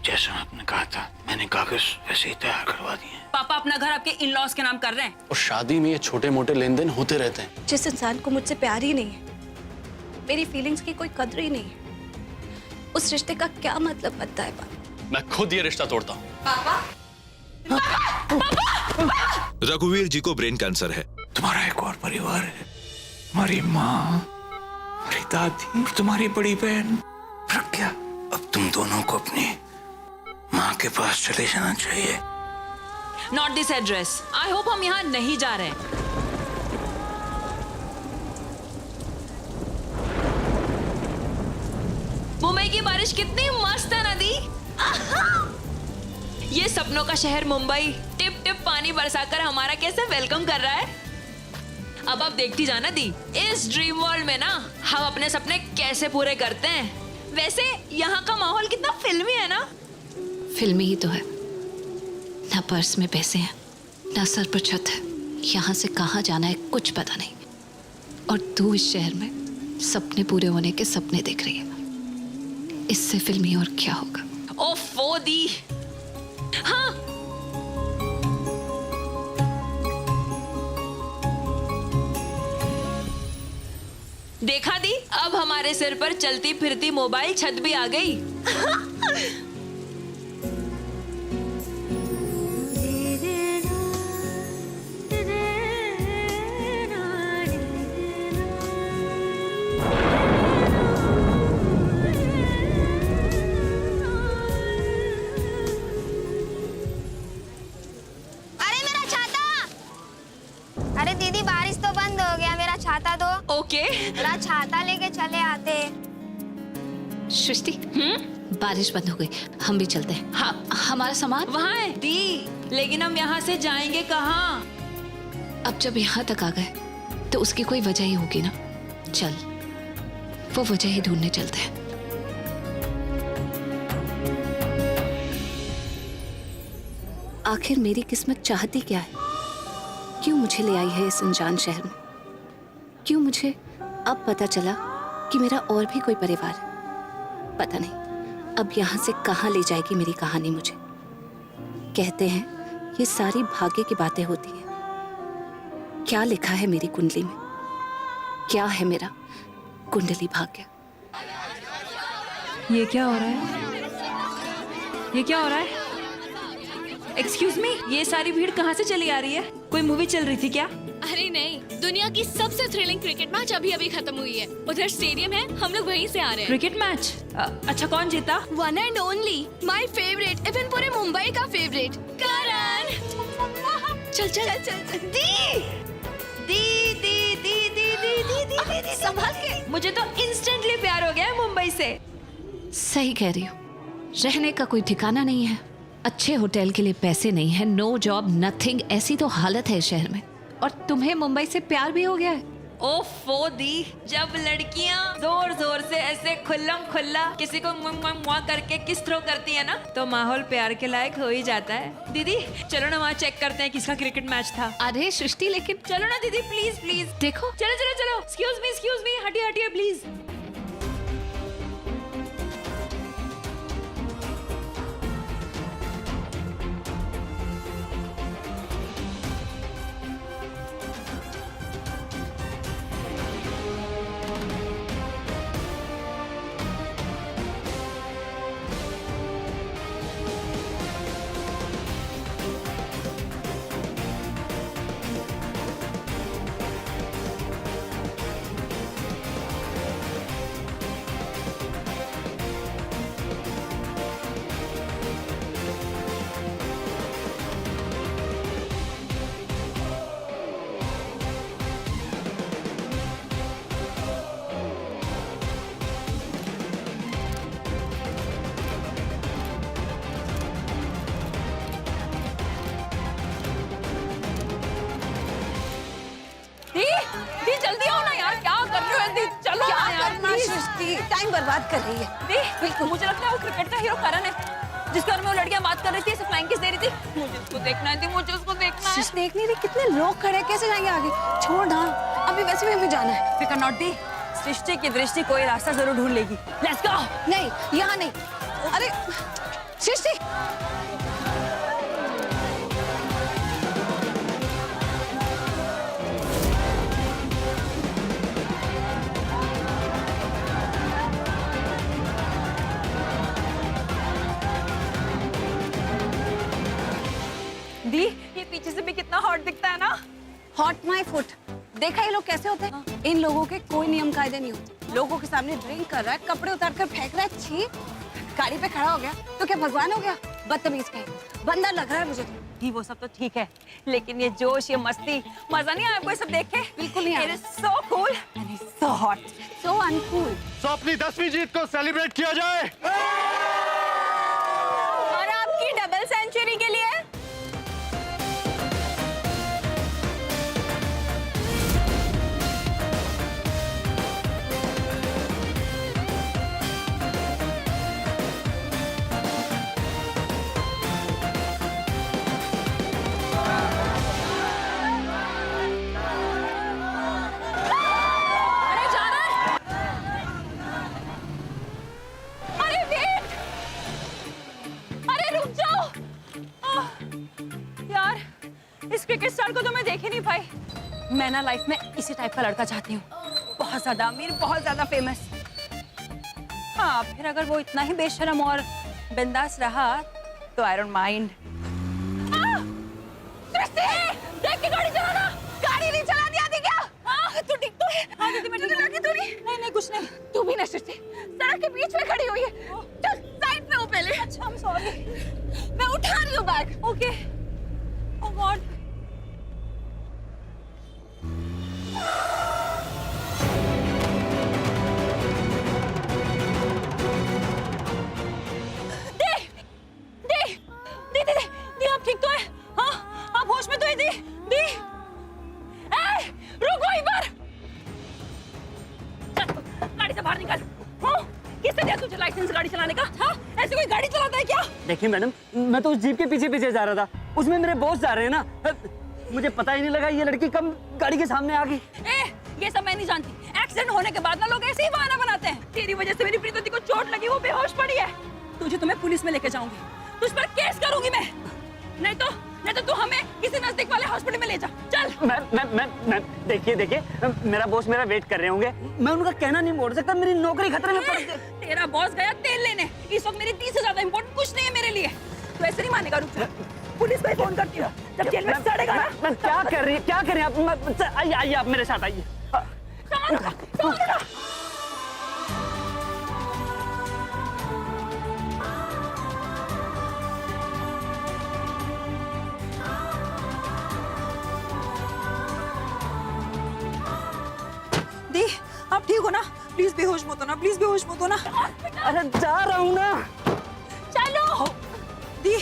जैसा आपने कहा था मैंने कागज वैसे ही तैयार करवा दिए। पापा अपना घर आपके इन लॉज के नाम कर रहे हैं। और शादी में ये छोटे मोटे लेन देन होते रहते हैं। जिस इंसान को मुझसे प्यार ही नहीं है, मेरी फीलिंग्स की कोई कदर ही नहीं है, उस रिश्ते का क्या मतलब बनता है पापा? मैं खुद ये रिश्ता तोड़ता हूँ। रघुवीर जी को ब्रेन कैंसर है। तुम्हारा एक और परिवार है, तुम्हारी माँ, तुम्हारी दादी और तुम्हारी बड़ी बहन प्रज्ञा। अब तुम दोनों को अपनी माँ के पास चले जाना चाहिए। Not this address. I hope हम यहाँ नहीं जा रहे हैं। मुंबई की बारिश कितनी मस्त है नदी। ये सपनों का शहर मुंबई टिप टिप पानी बरसाकर हमारा कैसे वेलकम कर रहा है। अब आप देखती जाना दी, इस ड्रीम वर्ल्ड में ना हम अपने सपने कैसे पूरे करते हैं। वैसे यहाँ का माहौल कितना फिल्मी है ना। फिल्मी ही तो है। ना पर्स में पैसे हैं, ना सर पर छत है, यहाँ से कहाँ जाना है कुछ पता नहीं। और तू इस शहर में सपने पूरे होने के सपने देख रही है। इससे फिल्मी और क्या होगा। ओफो दी। हाँ, देखा दी, अब हमारे सिर पर चलती फिरती मोबाइल छत भी आ गई। अरे दीदी बारिश तो बंद हो गया, मेरा छाता दो। ओके। मेरा छाता लेके चले आते। सृष्टि, बारिश बंद हो गई, हम भी चलते हैं। हाँ, हमारा सामान वहाँ है दी, लेकिन हम यहाँ से जाएंगे कहाँ? अब जब यहाँ तक आ गए तो उसकी कोई वजह ही होगी ना। चल, वो वजह ही ढूंढने चलते हैं। आखिर मेरी किस्मत चाहती क्या है? क्यों मुझे ले आई है इस अनजान शहर में? क्यों मुझे अब पता चला कि मेरा और भी कोई परिवार है? पता नहीं अब यहाँ से कहाँ ले जाएगी मेरी कहानी मुझे। कहते हैं ये सारी भाग्य की बातें होती हैं। क्या लिखा है मेरी कुंडली में? क्या है मेरा कुंडली भाग्य? ये क्या हो रहा है? ये क्या हो रहा है? एक्सक्यूज मी, ये सारी भीड़ कहाँ से चली आ रही है? कोई मूवी चल रही थी क्या? अरे नहीं, दुनिया की सबसे थ्रिलिंग क्रिकेट मैच अभी अभी खत्म हुई है। उधर स्टेडियम है, हम लोग वहीं से आ रहे हैं। Cricket match? अच्छा, कौन जीता? One and only my favourite, even पूरे मुंबई का फेवरेट, करण। चल चल चल चल। दी दी दी दी दी दी दी दी दी संभाल के। मुझे तो इंस्टेंटली प्यार हो गया है मुंबई से। सही कह रही हो, रहने का कोई ठिकाना नहीं है, अच्छे होटल के लिए पैसे नहीं है, नो जॉब नथिंग, ऐसी तो हालत है शहर में। और तुम्हें मुंबई से प्यार भी हो गया है? ओफो दी, जब लड़कियां जोर जोर से ऐसे खुल्लम खुल्ला किसी को मुआ करके किस थ्रो करती है ना, तो माहौल प्यार के लायक हो ही जाता है। दीदी चलो ना वहाँ चेक करते हैं किसका क्रिकेट मैच था। अरे सृष्टि, लेकिन चलो ना दीदी, प्लीज प्लीज। देखो, चलो चलो चलो। एक्सक्यूज मी, हटिए हटिए प्लीज। जल्दी आओ ना यार, क्या कर रहे हो? जल्दी चलो क्या ना यार, करना please। सृष्टि, टाइम बर्बाद कर रही है। बिल्कुल, मुझे लगता है वो क्रिकेट का हीरो करण है, जिसके बारे में वो लड़कियां बात कर रही थी, फ्लाइंग किस दे रही थी। मुझे उसको देखना है, मुझे उसको देखना है। सृष्टि देख नहीं रही कितने लोग खड़े हैं, कैसे जाएंगे आगे? छोड़ ना, अभी वैसे भी हमें जाना है। फिकर नॉट दी, सृष्टि की दृष्टि कोई रास्ता जरूर ढूंढ लेगी। Let's go. नहीं, यहाँ नहीं। अरे सृष्टि दी, ये पीछे से भी कितना हॉट दिखता है ना। Hot my foot. देखा ये लोग कैसे होते हैं? इन लोगों के कोई नियम कायदे नहीं होते। लोगों के सामने ड्रिंक कर रहा है, कपड़े उतार कर फेंक रहा है। छी, गाड़ी पे खड़ा हो गया तो क्या भगवान हो गया? बदतमीज कहीं, बंदा लग रहा है मुझे तो। दी, वो सब तो ठीक है, लेकिन ये जोश, ये मस्ती, मजा नहीं आया आपको ये सब देख के? बिल्कुल नहीं आया। It is so cool and it's so hot. So uncool। तो अपनी 10वीं जीत को सेलिब्रेट किया जाए। और आपकी डबल सेंचुरी के लिए क्रिकेट स्टार को तो मैं देख ही नहीं पाई। मैं ना लाइफ में इसी टाइप का लड़का चाहती हूँ, बहुत ज्यादा अमीर, बहुत ज्यादा फेमस। हाँ, फिर अगर वो इतना ही बेशर्म और बिंदास रहा तो आई डोंट माइंड। देख के गाड़ी चलाना। गाड़ी नहीं चलानी आती क्या? तू ठीक तो है? हाँ दीदी, मैं ठीक हूँ। तू नहीं? नहीं, कुछ नहीं। तू भी ना सृष्टि, सड़क के बीच में खड़ी हुई है। चल साइड पे हो पहले। अच्छा, I'm sorry। मैं उठा रही हूँ बैग। ओके। ओह गॉड। दी, आप ठीक तो है? हाँ, आप होश में तो है दी? दी, रुको एक बार। गाड़ी से बाहर निकल। हाँ, किसने दिया तुझे लाइसेंस गाड़ी चलाने का? हाँ, ऐसे कोई गाड़ी चलाता है क्या? देखिए मैडम, मैं तो उस जीप के पीछे पीछे जा रहा था, उसमें मेरे बॉस जा रहे हैं ना, मुझे पता ही नहीं लगा ये लड़की कब गाड़ी के सामने आ गई। ये सब मैं नहीं जानती। एक्सीडेंट होने के बाद ना लोग ऐसे ही बहाना बनाते हैं। तेरी वजह से मेरी प्रीति को चोट लगी, वो बेहोश पड़ी है। तुझे तो मैं पुलिस में लेके जाऊंगी, तुझ पर केस करूंगी मैं। नहीं तो तू हमें किसी नजदीक वाले हॉस्पिटल में ले जा। चल। मैं देखिए, मेरा बॉस मेरा वेट कर रहे होंगे, मैं उनका कहना नहीं मोड़ सकता, मेरी नौकरी खतरे में पड़ गई। तेरा बॉस गया तेल लेने, इस वक्त मेरी 30 से ज्यादा इम्पोर्टेंट कुछ नहीं है मेरे लिए। तू ऐसे नहीं मानेगा, रुक जा। पुलिस को फोन करती हूँ, जब जेल में सड़ेगा ना। मैं क्या कर रही आप? आइए आप मेरे साथ आइए। दी, आप ठीक हो ना? प्लीज बेहोश मत हो ना, प्लीज बेहोश मत हो ना। अरे जा रहा हूँ ना। चलो दी,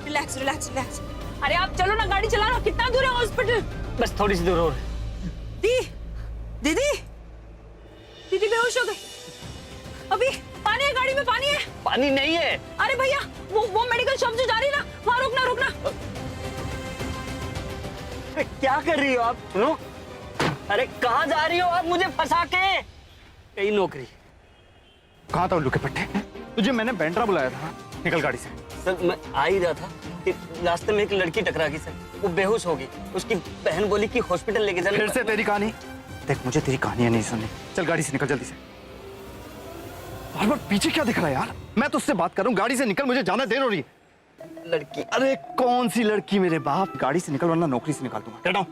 रिलैक्स रिलैक्स रिलैक्स। अरे आप चलो ना, गाड़ी चलाना। कितना दूर है हॉस्पिटल? बस थोड़ी सी दूर और। दी, दीदी, दीदी बेहोश हो गई। अभी पानी है गाड़ी में, पानी है। पानी नहीं है। अरे भैया, वो मेडिकल शॉप जो जा रही है ना, वहाँ रुकना। क्या कर रही हो आप? सुनो, अरे कहाँ जा रही हो आप मुझे फंसा के? कई नौकरी। कहाँ था उल्लू के पट्टे? तुझे मैंने बैंड्रा बुलाया था, निकल गाड़ी से। सर मैं आ ही रहा था कि रास्ते में एक लड़की टकरा गई सर, वो बेहोश हो गई। उसकी बहन बोली कि हॉस्पिटल लेके जाने। फिर से तेरी कहानी? देख, मुझे तेरी कहानियां नहीं सुननी। चल गाड़ी से निकल जल्दी से। बार पीछे क्या दिख रहा है यार? मैं तुझसे बात कर रहा हूँ, गाड़ी से निकल, मुझे जाना देर हो रही है। लड़की? अरे कौन सी लड़की मेरे बाप? गाड़ी से निकल वरना नौकरी से निकाल दूंगा। Get down.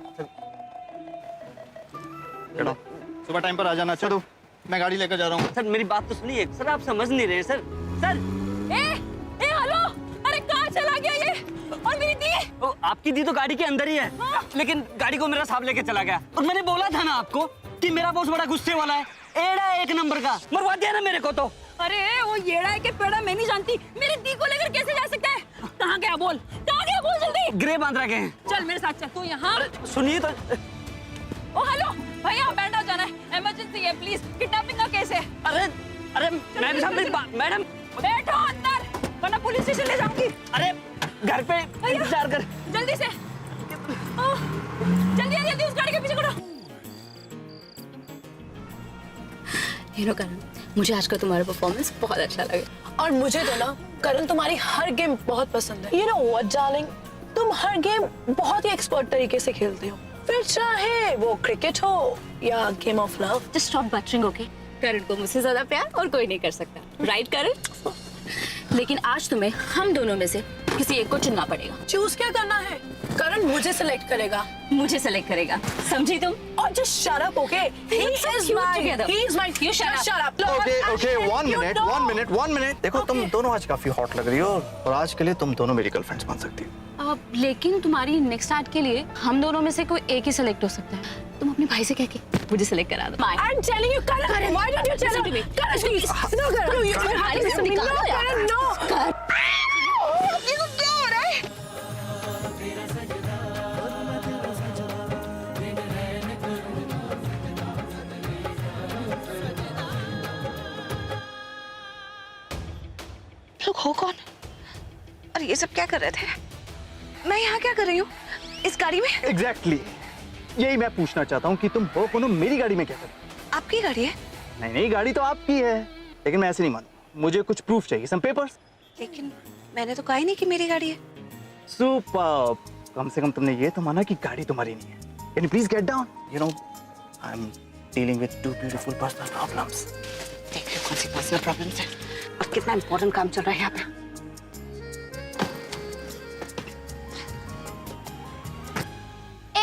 सुबह टाइम पर आ जाना। चलो मैं गाड़ी लेकर जा रहा हूँ। सर मेरी बात तो सुनिए सर, आप समझ नहीं रहे सर। हेलो, अरे कहाँ चला गया ये? और मेरी दी? आपकी दी तो गाड़ी के अंदर ही है। हाँ? लेकिन गाड़ी को मेरा साहब लेके चला गया। और मैंने बोला था ना आपको कि मेरा बॉस बड़ा गुस्से वाला है, एड़ा है एक नंबर का, मरवा दिया ना मेरे को तो। अरे वो येड़ा है कि पेड़ा मैं नहीं जानती, मेरी दी को लेकर कैसे जा सकता है? कहाँ गया बोल, कहाँ गया बोल जल्दी। ग्रे बांध रखे हैं। चल मेरे साथ चल। तू यहाँ सुनिए तो। ओ हेलो भैया, बैंड आउट जाना है, इमरजेंसी है, प्लीज। किडनैपिंग का केस है। अरे मैडम बैठो अंदर, वरना पुलिस स्टेशन ले जाऊंगी। अरे घर पे इंतजार कर। जल्दी से, जल्दी उस गाड़ी के पीछे करो। यू नो करण, मुझे आज का तुम्हारा परफॉर्मेंस बहुत अच्छा लगा। और मुझे तो ना करण तुम्हारी हर गेम बहुत पसंद है। यू नो व्हाट डार्लिंग, तुम हर गेम बहुत ही एक्सपर्ट तरीके से खेलते हो, फिर चाहे वो क्रिकेट हो या game of love. Just stop buttering, okay? Karan को मुझसे ज्यादा प्यार और कोई नहीं कर सकता, राइट करण? लेकिन आज तुम्हें हम दोनों में से किसी एक को चुनना पड़ेगा। चूज क्या करना है? करण मुझे सिलेक्ट करेगा। मुझे सेलेक्ट करेगा, समझी तुम? और just shut up, okay? He is my You shut up. Okay okay, 1 minute. देखो तुम दोनों आज काफी हॉट लग रही हो और आज के लिए तुम दोनों मेरी गर्लफ्रेंड्स बन सकती हो। लेकिन तुम्हारी नेक्स्ट आर्ट के लिए हम दोनों में से कोई एक ही सिलेक्ट हो सकता है। तुम अपने भाई से कह के मुझे सिलेक्ट करा दो। I'm telling you, Karan, why don't you tell Listen to me? me. Karan, please. No, Karan. No, you तुम्हारे भाई से निकालो यार। Karan, no. ये तो क्या हो रहा है? लोग हो कौन? और ये सब क्या कर रहे थे? मैं यहाँ क्या कर रही हूँ इस गाड़ी में? एग्जैक्टली यही मैं पूछना चाहता हूँ कि तुम हो कौन, मेरी गाड़ी में क्या कर रहे हो? आपकी गाड़ी है? नहीं, गाड़ी तो आपकी है, लेकिन मैं ऐसे नहीं मानूंगा। मुझे कुछ प्रूफ चाहिए, सम पेपर्स। लेकिन मैंने तो कहा ही नहीं कि मेरी गाड़ी है। सुपर, कम से कम तुमने ये तो माना कि गाड़ी तुम्हारी नहीं है। Can you please get down? You know I am dealing with two beautiful personal problems. देखिए कौन सी पर्सनल प्रॉब्लम्स है और कितना इंपॉर्टेंट काम चल रहा है यहाँ पे।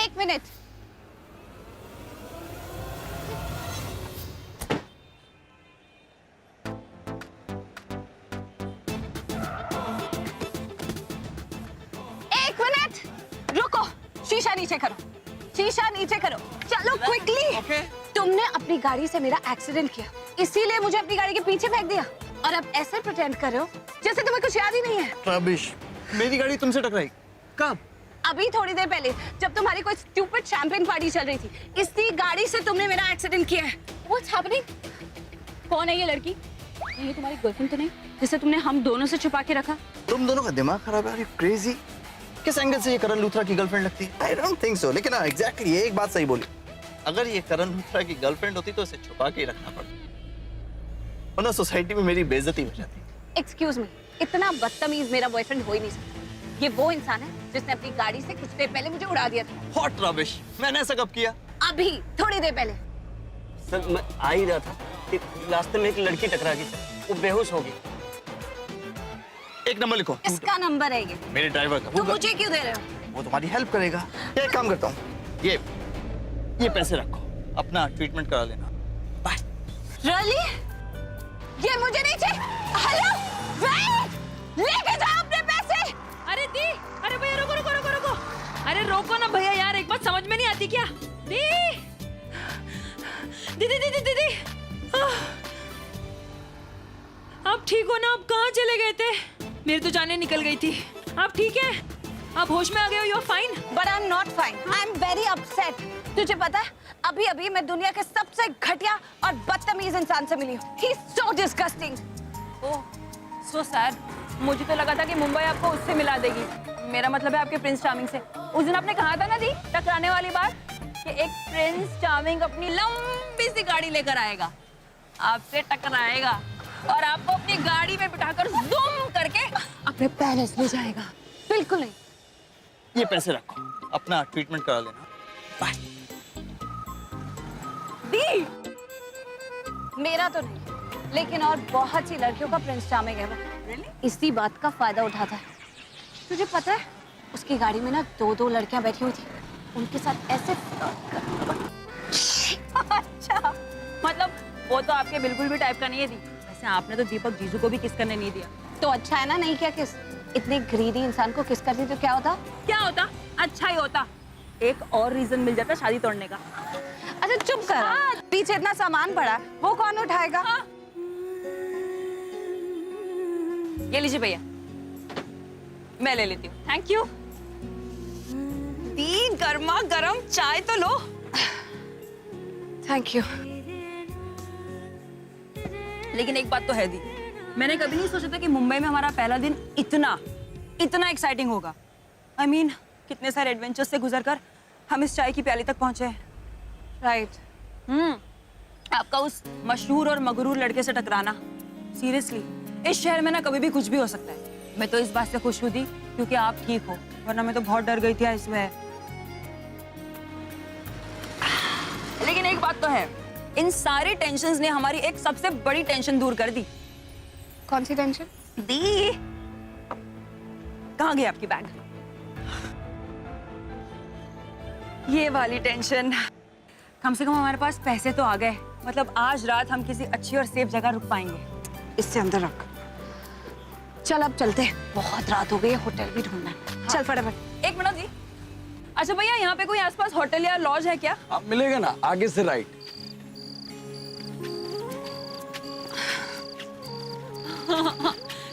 एक मिनट। एक मिनट रुको, शीशा नीचे करो, शीशा नीचे करो, चलो क्विकली। तुमने अपनी गाड़ी से मेरा एक्सीडेंट किया, इसीलिए मुझे अपनी गाड़ी के पीछे फेंक दिया और अब ऐसे प्रिटेंड कर रहे हो जैसे तुम्हें कुछ याद ही नहीं है। रबिश, मेरी गाड़ी तुमसे टकराई कब? अभी थोड़ी देर पहले, जब तुम्हारी कोई स्टूपिड शैंपेन पार्टी चल रही थी, इसी गाड़ी से तुमने मेरा एक्सीडेंट किया है। What's happening? कौन है ये लड़की? ये तुम्हारी गर्लफ्रेंड तो नहीं जिसे तुमने हम दोनों से छुपा के रखा? तुम दोनों का दिमाग खराब है। Are you crazy? किस एंगल से ये करण लूथरा की गर्लफ्रेंड लगती है? I don't think so. लेकिन एग्जैक्टली ये एक बात सही बोली, अगर ये करण लूथरा की गर्लफ्रेंड होती तो इसे छुपा के ही रखना पड़ता, वरना सोसाइटी में मेरी बेइज्जती हो जाती। एक्सक्यूज मी, इतना बदतमीज मेरा बॉयफ्रेंड हो ही नहीं सकता। ये वो इंसान है जिसने अपनी गाड़ी से कुछ देर पहले मुझे उड़ा दिया था। हॉट रबिश, मैंने ऐसा कब किया? अभी थोड़ी देर पहले। सर मैं आ ही रहा था कि रास्ते में एक लड़की टकरा गई, वो बेहोश हो गई। एक नंबर लिखो। इसका नंबर है ये। मेरे ड्राइवर का। तुम मुझे क्यों दे रहे हो? वो तुम्हारी हेल्प करेगा। एक काम करता हूँ, ये पैसे रखो, अपना ट्रीटमेंट करा लेना। बाय। रली? ये मुझे नहीं चाहिए। Hello, wait! लेके जाओ अपने पैसे। अरे दी, अरे भैया रुको रुको रुको रुको, अरे रोको ना भैया यार, एक बात समझ में नहीं आती क्या? दी दीदी दीदी दीदी, आप ठीक हो ना? आप कहाँ चले गए थे? मेरी तो जाने निकल गई थी। आप ठीक है? आप होश में आ गए हो? You are fine? But I am not fine, I am very upset. तुझे पता है, अभी अभी मैं दुनिया के सबसे घटिया और बदतमीज इंसान से मिली हूँ। He is so disgusting. Oh, so sad. मुझे तो लगा था कि मुंबई आपको उससे मिला देगी, मेरा मतलब है आपके प्रिंस चार्मिंग से। उस दिन आपने कहा था ना दी, टकराने वाली बात, कि एक प्रिंस चार्मिंग अपनी लंबी सी गाड़ी लेकर आएगा, आपसे टकराएगा और आपको अपनी गाड़ी में बिठाकर ज़ूम करके अपने पैलेस ले जाएगा। बिल्कुल नहीं। ये पैसे रखो, अपना ट्रीटमेंट करा लेना। बाय। दी, मेरा तो नहीं, लेकिन और बहुत सी लड़कियों का प्रिंस चार्मिंग है वो। इसी बात का फायदा उठाता है। तुझे पता है, उसकी गाड़ी में ना 2-2 लड़कियां बैठी हुई थी, उनके साथ ऐसे अच्छा, मतलब वो तो आपके बिल्कुल भी टाइप का नहीं है दी। वैसे आपने तो दीपक जीजू को भी किस करने नहीं दिया। तो अच्छा है ना, नहीं किया किस। इतने ग्रीडी इंसान को किस करती तो क्या होता? क्या होता? अच्छा ही होता, एक और रीजन मिल जाता शादी तोड़ने का। अच्छा चुप कर, पीछे इतना सामान पड़ा, वो कौन उठाएगा? हाँ। ये लीजिए भैया, मैं ले लेती हूँ। Thank you. दी, गर्मा गर्म चाय तो लो। Thank you. लेकिन एक बात तो है दी, मैंने कभी नहीं सोचा था कि मुंबई में हमारा पहला दिन इतना एक्साइटिंग होगा। I mean, कितने सारे एडवेंचर्स से गुजरकर हम इस चाय की प्याली तक पहुंचे हैं। राइट। आपका उस मशहूर और मगरूर लड़के से टकराना, सीरियसली इस शहर में ना कभी भी कुछ भी हो सकता है। मैं तो इस बात से खुश हुई थी क्योंकि आप ठीक हो, वरना मैं तो बहुत डर गई थी इसमें। लेकिन एक बात तो है, इन सारी टेंशन्स ने हमारी एक सबसे बड़ी टेंशन दूर कर दी। कौन सी टेंशन? दी, कहाँ गई आपकी बैग? ये वाली टेंशन। कम से कम हमारे पास पैसे तो आ गए, मतलब आज रात हम किसी अच्छी और सेफ जगह रुक पाएंगे। इससे अंदर रख। चल अब चलते हैं, बहुत रात हो गई है, होटल भी ढूंढना है। चल फटाफट। एक मिनट जी। अच्छा भैया, यहाँ पे कोई आसपास होटल या लॉज है क्या? आप मिलेगा ना, आगे से राइट।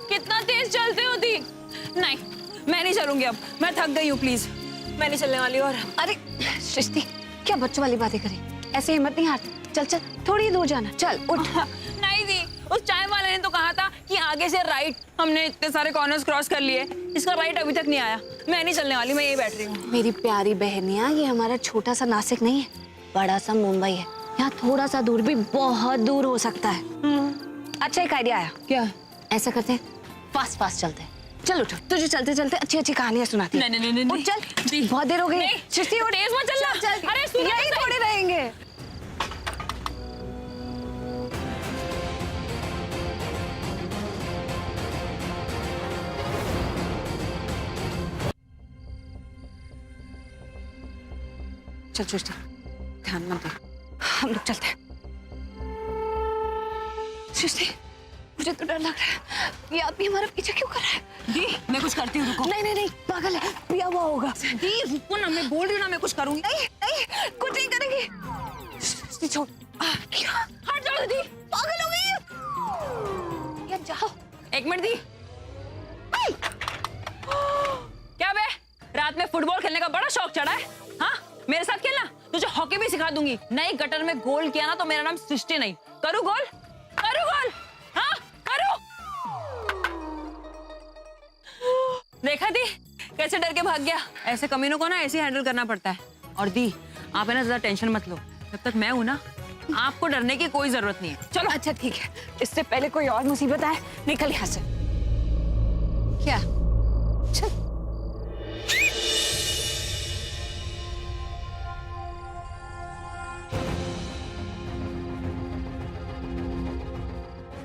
कितना तेज चलते हो दी? नहीं, मैं नहीं चलूंगी अब, मैं थक गई हूँ, प्लीज मैं नहीं चलने वाली। और अरे सृष्टि, क्या बच्चों वाली बातें करी? ऐसे हिम्मत नहीं हारती। चल चल, थोड़ी दूर जाना, चल उठ। नहीं दी, उस चाय वाले ने तो कहा था कि आगे से राइट। हमने इतने सारे कॉर्नर्स क्रॉस कर लिए, इसका राइट अभी तक नहीं आया। मैं नहीं चलने वाली, मैं यही बैठ रही हूँ। मेरी प्यारी बहनिया, ये हमारा छोटा सा नासिक नहीं है, बड़ा सा मुंबई है। यहाँ थोड़ा सा दूर भी बहुत दूर हो सकता है। अच्छा एक आइडिया आया। क्या? ऐसा करते हैं, फास्ट फास्ट चलते हैं। चल उठो, तुझे चलते चलते अच्छी अच्छी कहानियां सुनाती हैं। नहीं, उठ चल, बहुत देर हो गई। सृष्टि उठ, तेज मत चलना। चल, अरे सुनो, यहीं थोड़े रहेंगे। चल सृष्टि, ध्यान मत दे, हम लोग चलते हैं। सृष्टि, मुझे तो डर लग रहा है, ये आदमी हमारा पीछे क्यों कर रहा है? दी, मैं कुछ करती हूँ, रुको। नहीं नहीं नहीं, पागल है, पिया हुआ होगा। दी रुको ना, मैं बोल रही हूँ ना, मैं कुछ करूंगी। नहीं नहीं, कुछ नहीं करेंगे। सृष्टि छोड़। क्या? हट जाओ दी, पागल हो गई। यार जाओ। एक मिनट दी। क्या बे, रात में फुटबॉल खेलने का बड़ा शौक चढ़ा है? हाँ, मेरे साथ खेलना, तुझे हॉकी भी सिखा दूंगी। नई गटर में गोल किया ना तो मेरा नाम सृष्टि नहीं। करूँ गोल? करूँ गोल? हाँ करूँ? देखा दी, कैसे डर के भाग गया। ऐसे कमीनों को ना ऐसे हैंडल करना पड़ता है। और दी, आप है ना ज्यादा टेंशन मत लो, जब तक मैं हूं ना, आपको डरने की कोई जरूरत नहीं है। चलो अच्छा ठीक है, इससे पहले कोई और मुसीबत आए, निकल यहाँ से। क्या? चल।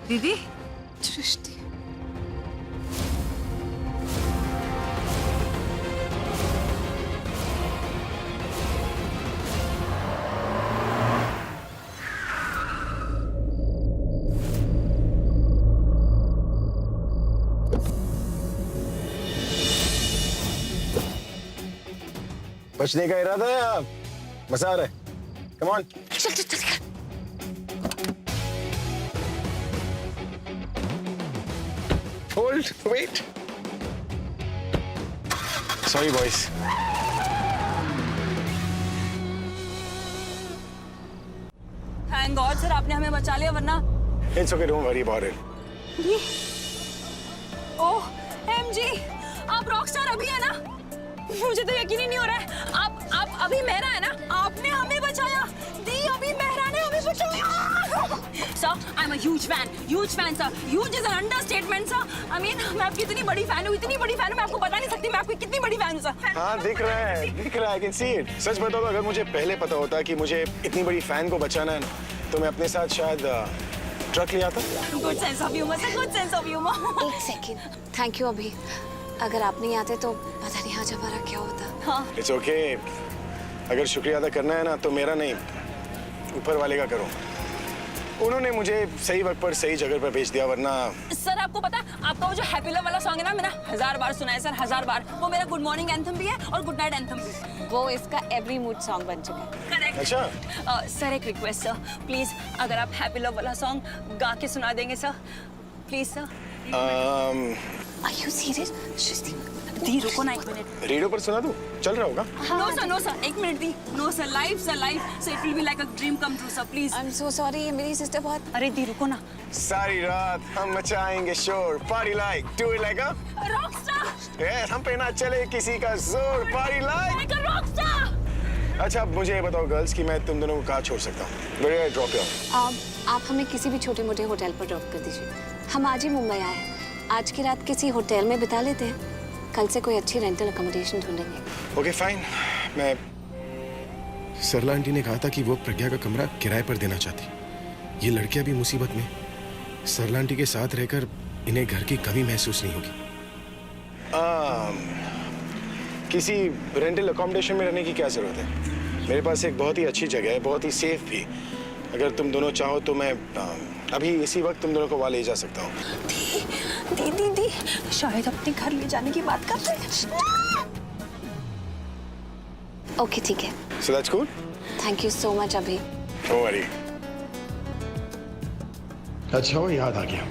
दीदी, सृष्टि, बचने का इरादा है आप? मजा आ रहा है? Come on. चल चल चल। Hold, wait. Sorry, boys. Thank God sir, आपने हमें बचा लिया, वरना। It's okay, don't worry about it. Oh MG, आप रॉकस्टार अभी है ना? मुझे तो यकीन ही नहीं हो रहा है। आप अभी मेहरा है ना? आपने हमें बचाया। दी, अभी मेहरा ने हमें बचाया। Sir, I am a huge fan sir. Huge is an understatement sir. I mean, मैं आपकी इतनी बड़ी फैन हूँ, मैं आपको बता नहीं सकती मैं आपकी कितनी बड़ी फैन हूँ सर। हाँ, दिख रहा है, I can see it. सच बताओ, अगर मुझे पहले पता होता कि मुझे इतनी बड़ी फैन को बचाना है, तो मैं अपने साथ शायद ट्रक ले आता। Good sense of humour sir, good sense of humour. एक सेकंड, थैंक यू। अभी अगर आप नहीं आते तो पता नहीं आज हमारा क्या होता। हाँ। It's okay. अगर शुक्रिया अदा करना है ना, तो मेरा नहीं, ऊपर वाले का करो। उन्होंने मुझे सही वक्त पर सही जगह पर भेज दिया, वरना। सर आपको पता है, आपका वो जो हैप्पी लव वाला सॉन्ग है ना, मैंने 1000 बार सुना है सर, 1000 बार। वो मेरा गुड मॉर्निंग एंथम भी है और गुड नाइट एंथम भी। वो इसका एवरी मूड सॉन्ग बन चुका है। करेक्ट। अच्छा। सर एक रिक्वेस्ट सर, प्लीज अगर आप हैप्पी लव वाला सॉन्ग गा के सुना देंगे sir, please sir. Are you serious? सृष्टि, दी रुको ना एक मिनट। रेडियो पर सुना दूं? चल रहा होगा? नो सर, एक मिनट दी। No sir, live sir, so it will be like a dream come true sir, please. I'm so sorry, मेरी सिस्टर बहुत। अरे दी रुको ना। सारी रात हम मचाएंगे शोर, party like, do it like a Rockstar. Yes, हम पे ना चले किसी का जोर, पार्टी लाइक लाइक अ रॉकस्टार। अच्छा अब मुझे ये बताओ गर्ल्स कि मैं तुम दोनों को कहाँ छोड़ सकता हूँ? Where do I drop you off? आप हमें किसी भी छोटे मोटे होटल पर ड्रॉप कर दीजिए। हम आज ही मुंबई आए हैं। आज की रात किसी होटल में बिता लेते हैं। कल से कोई अच्छी रेंटल अकोमोडेशन ढूंढेंगे। Okay fine. मैं सरला आंटी ने कहा था कि वो प्रज्ञा का कमरा किराए पर देना चाहती। ये लड़कियां भी मुसीबत में। सरला आंटी के साथ रहकर इन्हें घर की कमी महसूस नहीं होगी। किसी रेंटल अकोमोडेशन में रहने की क्या जरूरत है? मेरे पास एक बहुत ही अच्छी जगह है, बहुत ही सेफ भी। अगर तुम दोनों चाहो तो मैं अभी इसी वक्त तुम दोनों को वहाँ ले जा सकता हूँ। दी शायद अपने घर ले जाने की बात कर रहे हैं। ओके ठीक है। So that's cool? Thank you so much अभी। Don't worry. अच्छा वो याद आ गया,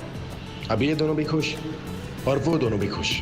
अब ये दोनों भी खुश और वो दोनों भी खुश।